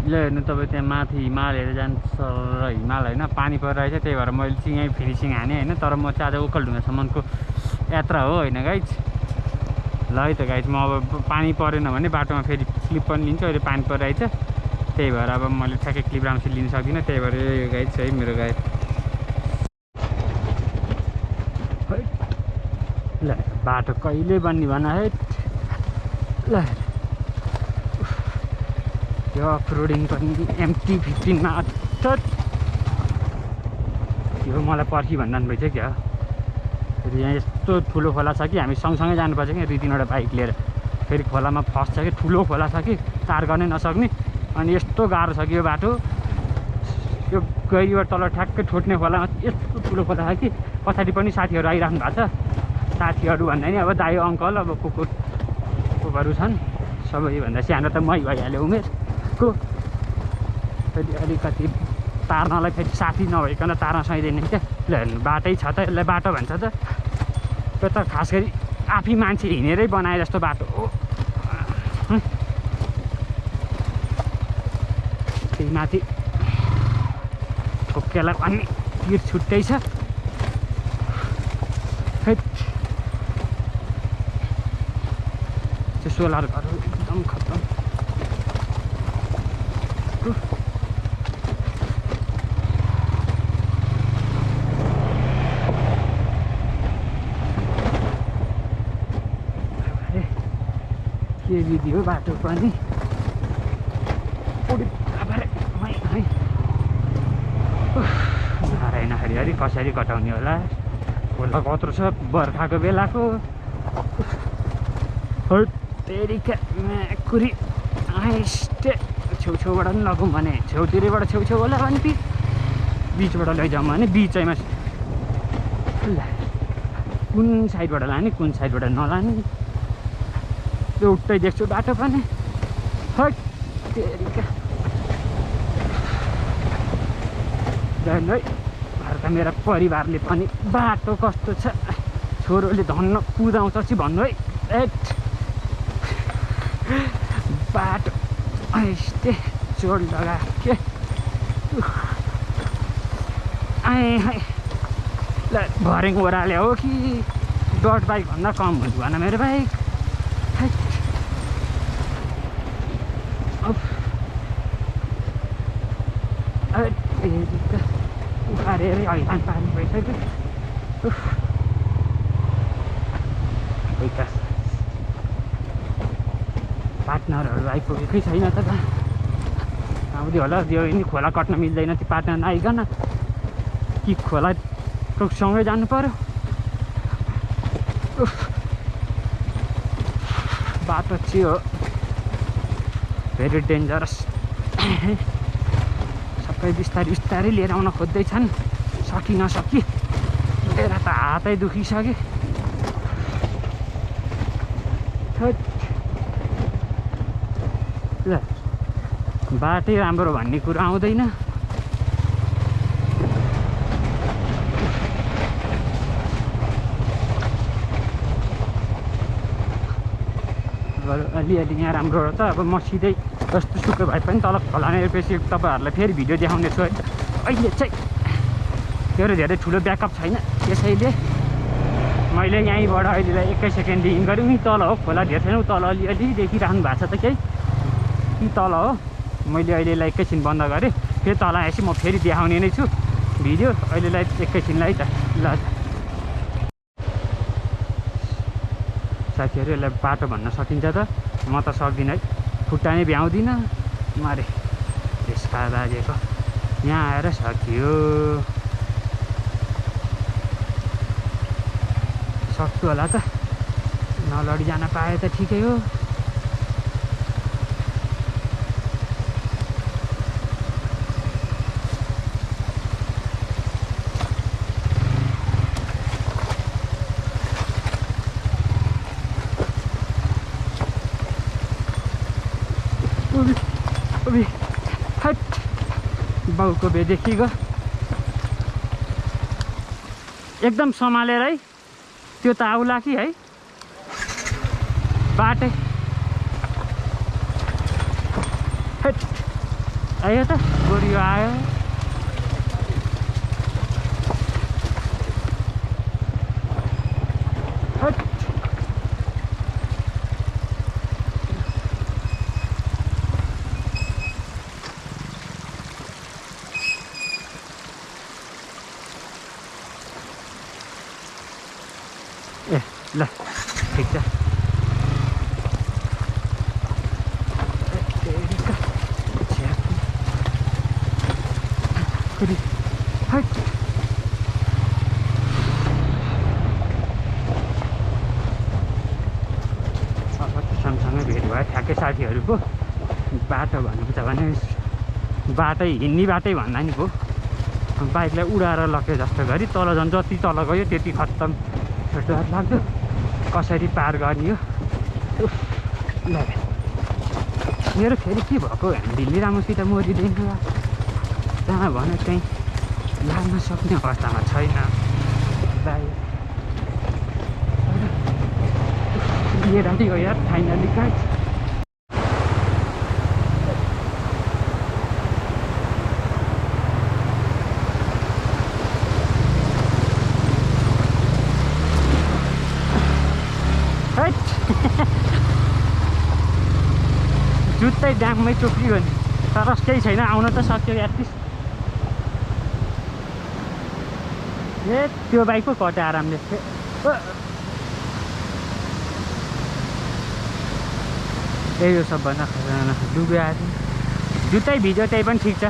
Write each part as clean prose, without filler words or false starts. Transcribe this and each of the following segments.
ल हेर्नु तपाईँ त्यहाँ माथि हिमाल हेरेर जान्छ र हिमाल होइन पानी परिरहेछ त्यही भएर मैले चाहिँ यहीँ फिनिसिङ हाने होइन तर म चाहिँ आज ओखलढुङ्गासम्मको यात्रा हो होइन गाइज ल है त गाइज म अब पानी परेन भने बाटोमा फेरि क्लिप पनि लिन्छु अहिले पानी परिरहेछ त्यही भएर अब मैले ठ्याक्कै क्लिप राम्रोसित लिन सक्दिनँ त्यही भएर यो गाइज है मेरो गाई ल बाटो कहिले बन्ने भन है ल यो अफरोडिङ पनि MT-15मा यो मलाई पर्खी भन्नु भइसक्यो क्या फेरि यहाँ यस्तो ठुलो खोला छ कि हामी सँगसँगै जानुपर्छ कि 2-3वटा बाइक लिएर फेरि खोलामा फस्छ कि ठुलो खोला छ कि पार गर्नै नसक्ने अनि यस्तो गाह्रो छ कि यो बाटो यो गैरीबाट तल ठ्याक्कै ठोट्ने खोलामा यस्तो ठुलो खोला छ कि पछाडि पनि साथीहरू आइराख्नु भएको छ साथीहरू भन्दा नि अब दाइ अङ्कल अब कुकुरहरू छन् सबैभन्दा सानो त मै भइहाल्यो उमेरको फेरि अलिकति तार्नलाई फेरि साथी नभइकन तार्न सकिँदैन क्या ल हेर्नु बाटै छ त यसलाई बाटो भन्छ त त्यो त खास गरी आफै मान्छे हिँडेरै बनाए जस्तो बाटो हो त्यही माथि ठोक्केलाई भन्ने तिर छुट्टै छ खै त्यो सोलर घर एकदम खत्तम के विधि हो बाटो पनि नारायण हरिहरि कसरी कटाउने होला खोला कत्रो छ बर्खाको बेलाको तेरिका कुरी आइस्टे छेउछेउबाट पनि लगौँ भने छेउतिरबाट छेउछेउ होला भने बिचबाट लैजाउँ भने बिचैमा कुन साइडबाट लाने कुन साइडबाट नलाने एउटै देख्छु बाटो पनि हट तेरिका जानु है घरका मेरा परिवारले पनि बाटो कस्तो छ छोरोले धन्न कुदाउँछ कि भन्नु है एट बाटो यस्तै चोट लगाएको के आए है ल भरेङ ओह्राले हो कि डट बाइक भन्दा कम हुन्छ भन मेरो बाइक उखारेर हैरान पार्ने भइसक्यो पार्टनरहरू आइपुगेकै छैन त आउँदै होला त्यो नि खोला कट्न मिल्दैन त्यो पार्टनर नआइकन कि खोलाको सँगै जानु पर्यो बाटो चाहिँ हो भेरी डेन्जरस सबै बिस्तारै बिस्तारै लिएर आउन खोज्दैछन् सकि नसकी मेरा त हातै दुखिसक्यो ल बाटै राम्रो भन्ने कुरो आउँदैन अलिअलि यहाँ राम्रो छ अब म सिधै जस्तो सुकै भए पनि तल खोलामा पछि तपाईँहरूलाई फेरि भिडियो देखाउने छु है अहिले चाहिँ धेरै धेरै ठुलो ब्याकअप छैन त्यसैले मैले यहीँबाट अहिलेलाई 21 सेकेन्ड लिङ गरेँ नि तल हो खोला धेरै छैन तल अलिअलि देखिराख्नु भएको छ त केही कि तल हो मैले अहिलेलाई एकैछिन बन्द गरेँ फेरि तल आएपछि म फेरि देखाउने नै छु भिडियो अहिलेलाई एकैछिनलाई त ल साथीहरू यसलाई बाटो भन्न सकिन्छ त म त सक्दिनँ है खुट्टा नै भ्याउँदिनँ मारे त्यसका बाजेको यहाँ आएर सकियो सक्छु होला त नलडी जान पाए त ठिकै हो हट बाउको बेदेखि गयो एकदम सम्हालेर है त्यो त आउला कि है बाटै हट आयो त गोरियो आयो ए ल ठिक छ सँगसँगै भेट भयो ठ्याक्कै साथीहरूको बाटो भन्नुहुन्छ भने बाटै हिँड्ने बाटै भन्दा नि भयो बाइकलाई उडाएर लग्यो जस्तो गरी तल झन् जति तल गयो त्यति खत्तम डर लाग्दो कसरी पार गर्ने हो ल मेरो फेरि के भएको ह्यान्डलले राम्रोसित मोरिँदैन जहाँ भने त्यहीँ लाग्न सक्ने अवस्थामा छैन लिएर हो यार फाइनली गाइस जुत्तै ड्याममै टोक्रियो नि तर केही छैन आउन त सक्यो एटलिस्ट ए त्यो बाइक पो कट्यो आरामले त्यही हो सबभन्दा डुब्यो आज जुत्तै भिज्यो त्यही पनि ठिक छ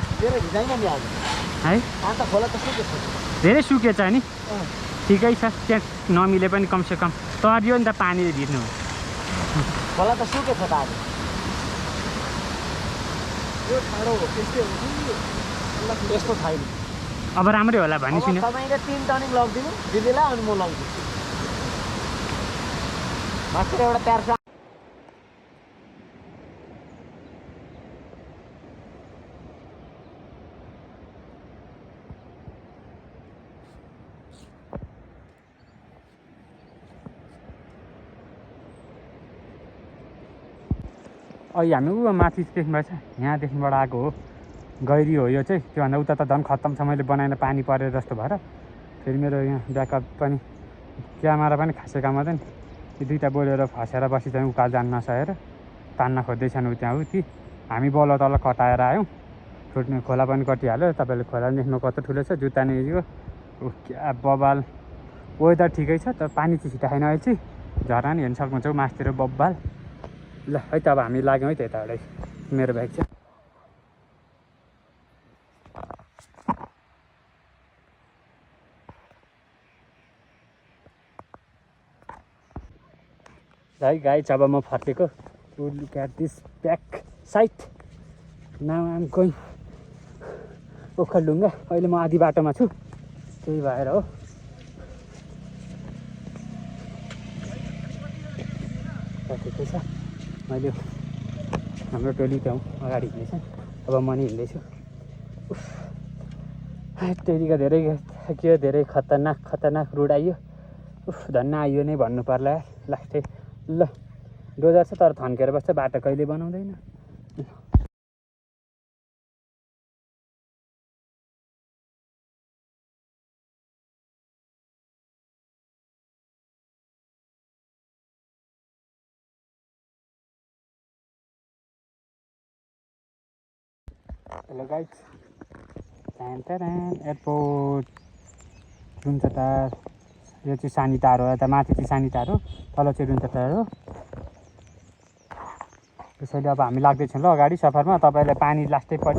है धेरै सुकेछ नि ठिकै छ त्यहाँ नमिले पनि कमसेकम तरियो नि त पानीले भिज्नु खोला त सुकेछ त आज यो ठाडो हो त्यस्तो छैन अब राम्रै होला भन्ने सुन्यो तपाईँले 3 टर्निङ लगिदिनु दिदीलाई अनि म लगिदिन्छु मास्टर एउटा प्यार छ अहिले हामी माथि देख्नुभएछ यहाँदेखिबाट आएको हो गहिरी हो यो चाहिँ त्योभन्दा उता त झन् खत्तम छ मैले बनाएर पानी परेर जस्तो भएर फेरि मेरो यहाँ ब्याकअप पनि क्यामेरा पनि खासै काम गर्दैन ती दुईवटा बोलेर फसेर बसी चाहिँ उकाल जान नसकेर तान्न खोज्दैछन् ऊ त्यहाँ ती हामी बल्ल तल कटाएर आयौँ छुट्ने खोला पनि कटिहाल्यो तपाईँले खोला देख्नु कस्तो ठुलो छ जुत्ता नै क्या बबाल वेदर ठिकै छ तर पानी चाहिँ छिटा छैन अहिले चाहिँ झर्ना नि हेर्नु सक्नुहुन्छ मासतिर बब्बाल ल है त अब हामी लाग्यौँ है त्यताबाटै मेरो बाइक चाहिँ है गाइज अब म फर्केको look at this back side now I'm going Okhaldhunga अहिले म आधी बाटोमा छु त्यही भएर हो ठिकै छ मैले हाम्रो टोली त्यहाँ अगाडि हिँड्दैछ अब म नि हिँड्दैछु त्यतिका धेरै थाकियो धेरै खतरनाक रोड आइयो धन्न आइयो नै भन्नु पर्ला लास्टै ल डोजर छ तर थन्केर बस्छ बाटो कहिले बनाउँदैन हेलो गाइज एयरपोर्ट रुम्चटार यो चाहिँ सानी टार हो यता माथि चाहिँ सानी टार हो तल चाहिँ रुम्चटार हो त्यसैले अब हामी लाग्दैछौँ ल अगाडि सफरमा तपाईँलाई पानी लास्टै पर्छ